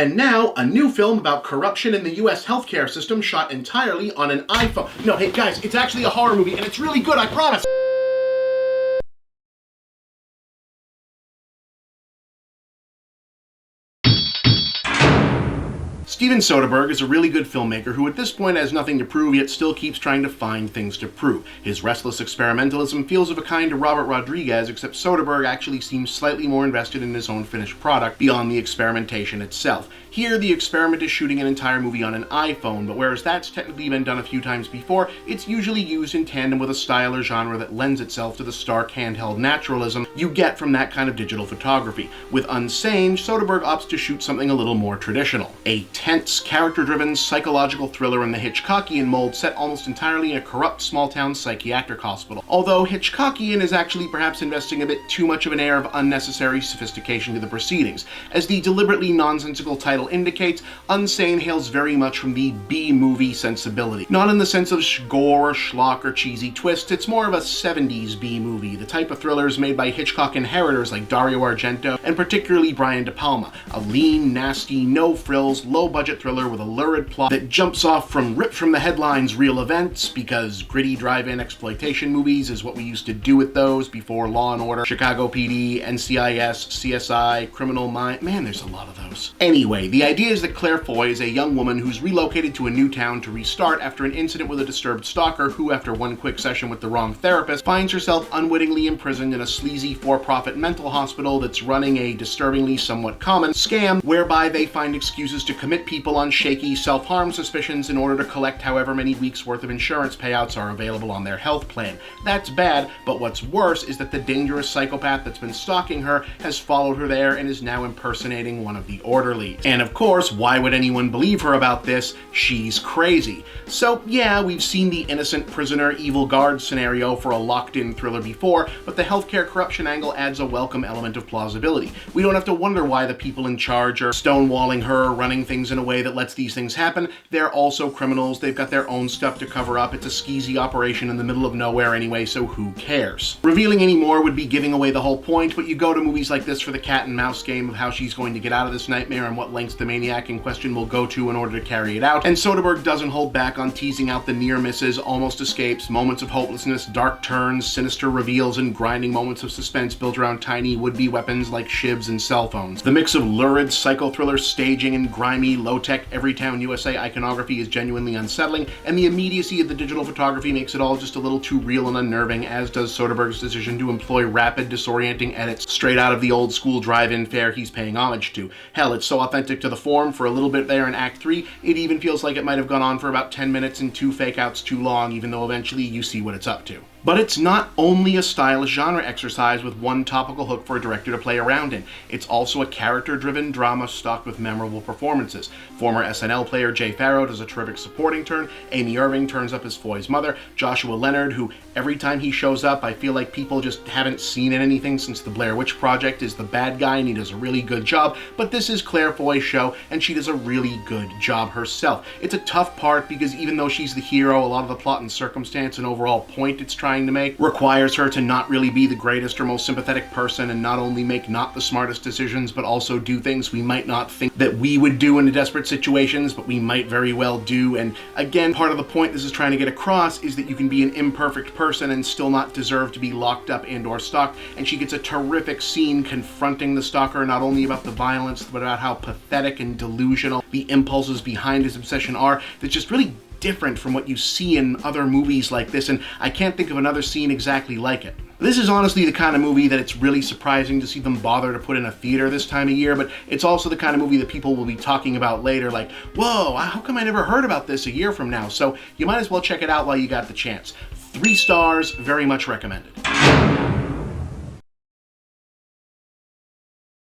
And now, a new film about corruption in the US healthcare system shot entirely on an iPhone. No, hey guys, it's actually a horror movie and it's really good, I promise! Steven Soderbergh is a really good filmmaker who at this point has nothing to prove yet still keeps trying to find things to prove. His restless experimentalism feels of a kind to Robert Rodriguez, except Soderbergh actually seems slightly more invested in his own finished product beyond the experimentation itself. Here, the experiment is shooting an entire movie on an iPhone, but whereas that's technically been done a few times before, it's usually used in tandem with a style or genre that lends itself to the stark handheld naturalism you get from that kind of digital photography. With UNSANE, Soderbergh opts to shoot something a little more traditional. A tense, character-driven, psychological thriller in the Hitchcockian mold set almost entirely in a corrupt small-town psychiatric hospital. Although Hitchcockian is actually perhaps investing a bit too much of an air of unnecessary sophistication to the proceedings. As the deliberately nonsensical title indicates, UNSANE hails very much from the B-movie sensibility. Not in the sense of gore, schlock, or cheesy twists, it's more of a 70s B-movie, the type of thrillers made by Hitchcock inheritors like Dario Argento and particularly Brian De Palma. A lean, nasty, no-frills, low-budget thriller with a lurid plot that jumps off from ripped from the headlines real events, because gritty drive-in exploitation movies is what we used to do with those before Law & Order, Chicago PD, NCIS, CSI, Criminal Minds. Man, there's a lot of those. Anyway, the idea is that Claire Foy is a young woman who's relocated to a new town to restart after an incident with a disturbed stalker who, after one quick session with the wrong therapist, finds herself unwittingly imprisoned in a sleazy for-profit mental hospital that's running a disturbingly somewhat common scam whereby they find excuses to commit people on shaky self-harm suspicions in order to collect however many weeks worth of insurance payouts are available on their health plan. That's bad, but what's worse is that the dangerous psychopath that's been stalking her has followed her there and is now impersonating one of the orderlies. And of course, why would anyone believe her about this? She's crazy. So yeah, we've seen the innocent prisoner evil guard scenario for a locked-in thriller before, but the healthcare corruption angle adds a welcome element of plausibility. We don't have to wonder why the people in charge are stonewalling her, running things in a way that lets these things happen. They're also criminals, they've got their own stuff to cover up, it's a skeezy operation in the middle of nowhere anyway, so who cares? Revealing any more would be giving away the whole point, but you go to movies like this for the cat and mouse game of how she's going to get out of this nightmare and what lengths the maniac in question will go to in order to carry it out, and Soderbergh doesn't hold back on teasing out the near misses, almost escapes, moments of hopelessness, dark turns, sinister reveals, and grinding moments of suspense built around tiny would-be weapons like shivs and cell phones. The mix of lurid psycho-thriller staging and grimy, low-tech, every-town USA iconography is genuinely unsettling, and the immediacy of the digital photography makes it all just a little too real and unnerving, as does Soderbergh's decision to employ rapid, disorienting edits straight out of the old-school drive-in fare he's paying homage to. Hell, it's so authentic to the form, for a little bit there in Act 3, it even feels like it might have gone on for about 10 minutes and 2 fake-outs too long, even though eventually you see what it's up to. But it's not only a stylish genre exercise with one topical hook for a director to play around in. It's also a character-driven drama stocked with memorable performances. Former SNL player Jay Farrow does a terrific supporting turn, Amy Irving turns up as Foy's mother, Joshua Leonard, who every time he shows up I feel like people just haven't seen in anything since the Blair Witch Project, is the bad guy and he does a really good job, but this is Claire Foy's show and she does a really good job herself. It's a tough part because even though she's the hero, a lot of the plot and circumstance and overall point it's trying to make requires her to not really be the greatest or most sympathetic person and not only make not the smartest decisions but also do things we might not think that we would do in desperate situations but we might very well do. And again, part of the point this is trying to get across is that you can be an imperfect person and still not deserve to be locked up and or stalked, and she gets a terrific scene confronting the stalker not only about the violence but about how pathetic and delusional the impulses behind his obsession are. That's just really different from what you see in other movies like this, and I can't think of another scene exactly like it. This is honestly the kind of movie that it's really surprising to see them bother to put in a theater this time of year, but it's also the kind of movie that people will be talking about later like, whoa, how come I never heard about this a year from now? So you might as well check it out while you got the chance. 3 stars, very much recommended.